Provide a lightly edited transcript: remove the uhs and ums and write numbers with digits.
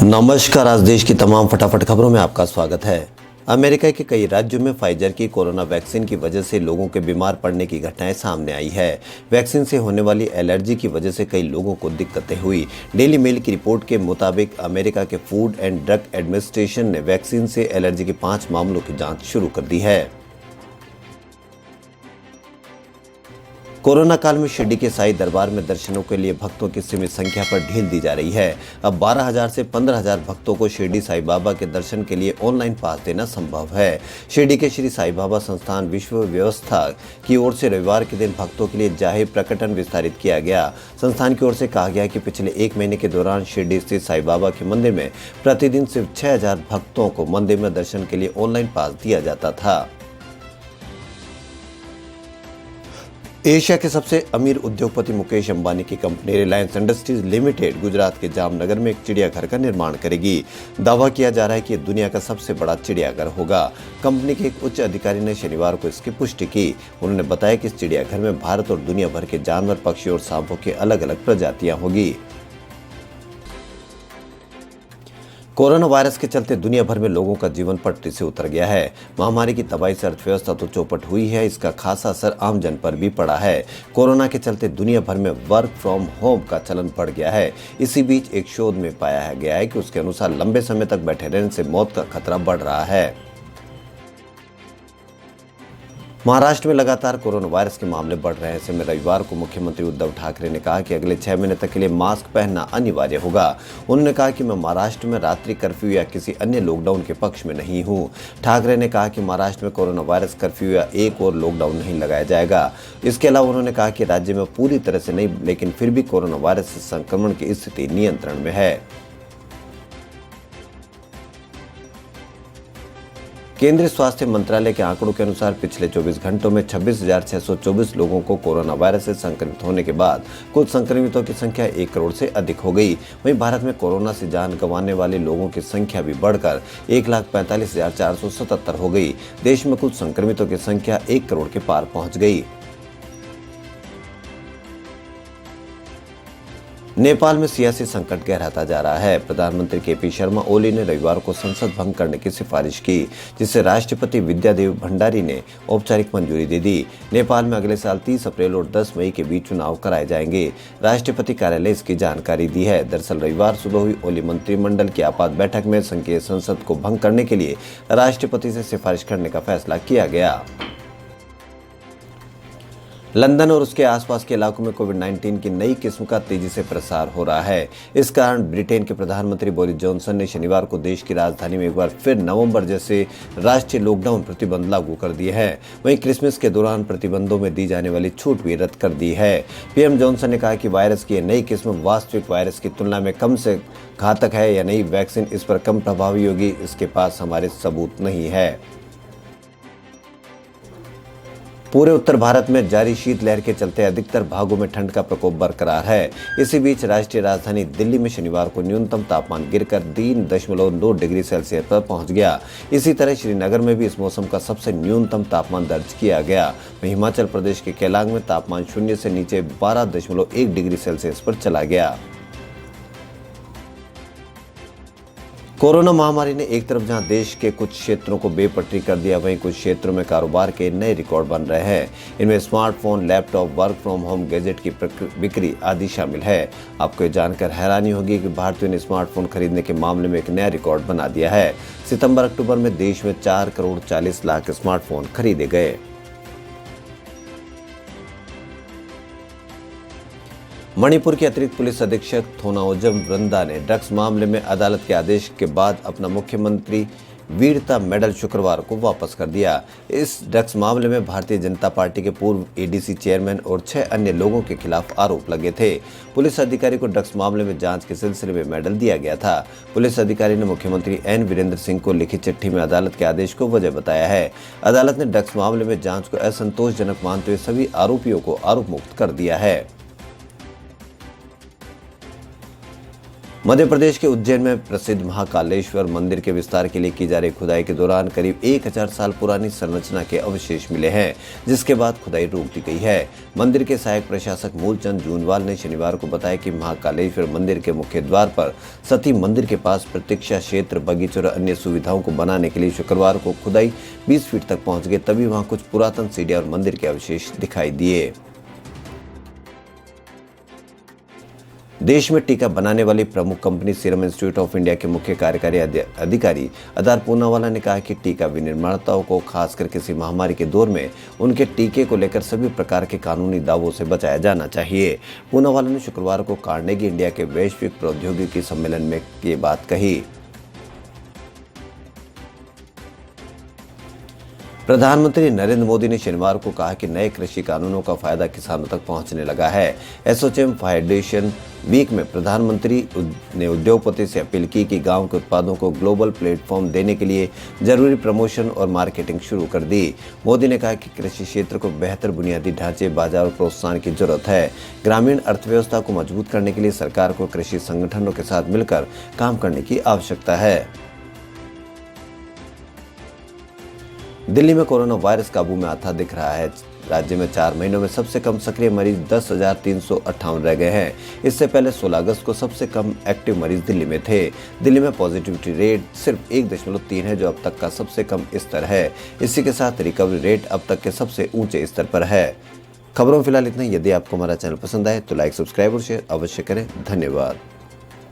नमस्कार। आज देश की तमाम फटाफट खबरों में आपका स्वागत है। अमेरिका के कई राज्यों में फाइजर की कोरोना वैक्सीन की वजह से लोगों के बीमार पड़ने की घटनाएं सामने आई है। वैक्सीन से होने वाली एलर्जी की वजह से कई लोगों को दिक्कतें हुई। डेली मेल की रिपोर्ट के मुताबिक अमेरिका के फूड एंड ड्रग एडमिनिस्ट्रेशन ने वैक्सीन से एलर्जी के 5 मामलों की जांच शुरू कर दी है। कोरोना काल में शिरडी के साईं दरबार में दर्शनों के लिए भक्तों की सीमित संख्या पर ढील दी जा रही है। अब 12,000 से 15,000 भक्तों को शिरडी साईं बाबा के दर्शन के लिए ऑनलाइन पास देना संभव है। शिरडी के श्री साईं बाबा संस्थान विश्व व्यवस्था की ओर से रविवार के दिन भक्तों के लिए जाहिर प्रकटन विस्तारित किया गया। संस्थान की ओर से कहा गया कि पिछले 1 महीने के दौरान शिरडी स्थित साईं बाबा के मंदिर में प्रतिदिन सिर्फ 6,000 भक्तों को मंदिर में दर्शन के लिए ऑनलाइन पास दिया जाता था। एशिया के सबसे अमीर उद्योगपति मुकेश अंबानी की company Reliance industries limited Gujarat के जामनगर में एक चिड़ियाघर का निर्माण करेगी। दावा किया जा रहा है कि यह दुनिया का सबसे बड़ा चिड़ियाघर होगा। कंपनी के एक उच्च अधिकारी ने शनिवार को इसकी पुष्टि की। उन्होंने बताया कि इस चिड़ियाघर में भारत और दुनिया भर के जानवर, पक्षी और सांपों की अलग अलग प्रजातियां होगी। कोरोना वायरस के चलते दुनिया भर में लोगों का जीवन पटरी से उतर गया है। महामारी की तबाही से अर्थव्यवस्था तो चौपट हुई है, इसका खासा असर आम जन पर भी पड़ा है। कोरोना के चलते दुनिया भर में वर्क फ्रॉम होम का चलन बढ़ गया है। इसी बीच एक शोध में पाया गया है कि उसके अनुसार लंबे समय तक बैठे रहने से मौत का खतरा बढ़ रहा है। महाराष्ट्र में लगातार कोरोना वायरस के मामले बढ़ रहे हैं। ऐसे में रविवार को मुख्यमंत्री उद्धव ठाकरे ने कहा कि अगले 6 महीने तक के लिए मास्क पहनना अनिवार्य होगा। उन्होंने कहा कि मैं महाराष्ट्र में रात्रि कर्फ्यू या किसी अन्य लॉकडाउन के पक्ष में नहीं हूं। ठाकरे ने कहा कि महाराष्ट्र में कोरोना वायरस कर्फ्यू या एक और लॉकडाउन नहीं लगाया जाएगा। इसके अलावा उन्होंने कहा कि राज्य में पूरी तरह से नहीं, लेकिन फिर भी कोरोना वायरस से संक्रमण की स्थिति नियंत्रण में है। केंद्रीय स्वास्थ्य मंत्रालय के आंकड़ों के अनुसार पिछले 24 घंटों में 26,624 लोगों को कोरोना वायरस से संक्रमित होने के बाद कुल संक्रमितों की संख्या 1 करोड़ से अधिक हो गई। वहीं भारत में कोरोना से जान गंवाने वाले लोगों की संख्या भी बढ़कर 1,45,477 हो गई। देश में कुल संक्रमितों की संख्या 1 करोड़ के पार पहुंच गई। नेपाल में सियासी संकट गहराता जा रहा है। प्रधानमंत्री केपी शर्मा ओली ने रविवार को संसद भंग करने की सिफारिश की, जिसे राष्ट्रपति विद्यादेवी भंडारी ने औपचारिक मंजूरी दे दी। नेपाल में अगले साल 30 अप्रैल और 10 मई के बीच चुनाव कराए जाएंगे। राष्ट्रपति कार्यालय इसकी जानकारी दी है। दरअसल रविवार सुबह हुई ओली मंत्रिमंडल की आपात बैठक में संघीय संसद को भंग करने के लिए राष्ट्रपति से सिफारिश करने का फैसला किया गया। लंदन और उसके आसपास के इलाकों में कोविड-19 की नई किस्म का तेजी से प्रसार हो रहा है। इस कारण ब्रिटेन के प्रधानमंत्री बोरिस जॉनसन ने शनिवार को देश की राजधानी में एक बार फिर नवंबर जैसे राष्ट्रीय लॉकडाउन प्रतिबंध लागू कर दिए हैं। वहीं क्रिसमस के दौरान प्रतिबंधों में दी जाने वाली छूट भी रद्द कर दी है। पीएम जॉनसन ने कहा कि वायरस की नई किस्म वास्तविक वायरस की तुलना में कम से घातक है या नई वैक्सीन इस पर कम प्रभावी होगी, इसके पास हमारे सबूत नहीं है। पूरे उत्तर भारत में जारी शीतलहर के चलते अधिकतर भागों में ठंड का प्रकोप बरकरार है। इसी बीच राष्ट्रीय राजधानी दिल्ली में शनिवार को न्यूनतम तापमान गिरकर 3.9 डिग्री सेल्सियस पर पहुंच गया। इसी तरह श्रीनगर में भी इस मौसम का सबसे न्यूनतम तापमान दर्ज किया गया। वहीं हिमाचल प्रदेश के केलांग में तापमान 0 से नीचे 12.1 डिग्री सेल्सियस पर चला गया। कोरोना महामारी ने एक तरफ जहां देश के कुछ क्षेत्रों को बेपटरी कर दिया, वहीं कुछ क्षेत्रों में कारोबार के नए रिकॉर्ड बन रहे हैं। इनमें smartphone, laptop, work from home, gadget की बिक्री आदि शामिल है। आपको ये जानकर हैरानी होगी कि भारतीयों ने स्मार्टफोन खरीदने के मामले में एक नया रिकॉर्ड बना दिया है। सितंबर-अक्टूबर में देश में 4 करोड़ 40 लाख स्मार्टफोन खरीदे गए। मणिपुर के अतिरिक्त पुलिस अधीक्षक थोनाओजम वृंदा ने ड्रग्स मामले में अदालत के आदेश के बाद अपना मुख्यमंत्री वीरता मेडल शुक्रवार को वापस कर दिया। इस ड्रग्स मामले में भारतीय जनता पार्टी के पूर्व एडीसी चेयरमैन और 6 अन्य लोगों के खिलाफ आरोप लगे थे। पुलिस अधिकारी को ड्रग्स मामले में जांच के सिलसिले में मेडल दिया गया था। पुलिस अधिकारी ने मुख्यमंत्री एन वीरेंद्र सिंह को लिखी चिट्ठी में अदालत के आदेश को वजह बताया है। अदालत ने ड्रग्स मामले में जांच को असंतोषजनक मानते हुए सभी आरोपियों को आरोप मुक्त कर दिया है। मध्य प्रदेश के उज्जैन में प्रसिद्ध महाकालेश्वर मंदिर के विस्तार के लिए की जा रही खुदाई के दौरान करीब 1000 साल पुरानी संरचना के अवशेष मिले हैं, जिसके बाद खुदाई रोक दी गई है। मंदिर के सहायक प्रशासक मूलचंद जूनवाल ने शनिवार को बताया कि महाकालेश्वर मंदिर के मुख्य द्वार पर सती मंदिर के पास प्रतीक्षा क्षेत्र, बगीचे और अन्य सुविधाओं को बनाने के लिए शुक्रवार को खुदाई 20 फीट तक पहुंच गई, तभी वहां कुछ पुरातन सीढ़ियां और मंदिर के अवशेष दिखाई दिए। देश में टीका बनाने वाली प्रमुख company serum institute of India के मुख्य कार्यकारी अधिकारी अदार पूनावाला ने कहा कि टीका विनिर्माताओं को खासकर किसी महामारी के दौर में उनके टीके को लेकर सभी प्रकार के कानूनी दावों से बचाया जाना चाहिए। पूनावाला ने शुक्रवार को कार्नेगी इंडिया के वैश्विक प्रौद्योगिकी सम्मेलन में ये बात कही। प्रधानमंत्री नरेंद्र मोदी ने शनिवार को कहा कि नए कृषि कानूनों का फायदा किसानों तक पहुंचने लगा है। एसोचैम फाउंडेशन वीक में प्रधानमंत्री ने उद्योगपति से अपील की कि गांव के उत्पादों को ग्लोबल प्लेटफॉर्म देने के लिए जरूरी प्रमोशन और मार्केटिंग शुरू कर दी। मोदी ने कहा कि कृषि क्षेत्र को बेहतर बुनियादी ढांचे, बाजार और प्रोत्साहन की जरूरत है। ग्रामीण अर्थव्यवस्था को मजबूत करने के लिए सरकार को कृषि संगठनों के साथ मिलकर काम करने की आवश्यकता है। दिल्ली में कोरोना वायरस काबू में आता दिख रहा है। राज्य में 4 महीनों में सबसे कम सक्रिय मरीज 10,358 रह गए हैं। इससे पहले 16 अगस्त को सबसे कम एक्टिव मरीज दिल्ली में थे। दिल्ली में पॉजिटिविटी रेट सिर्फ 1.3 है, जो अब तक का सबसे कम स्तर है। इसी के साथ रिकवरी रेट अब तक के सबसे ऊंचे स्तर पर है। खबरों में फिलहाल इतना ही। यदि आपको हमारा चैनल पसंद आए तो लाइक, सब्सक्राइब और शेयर अवश्य करें। धन्यवाद।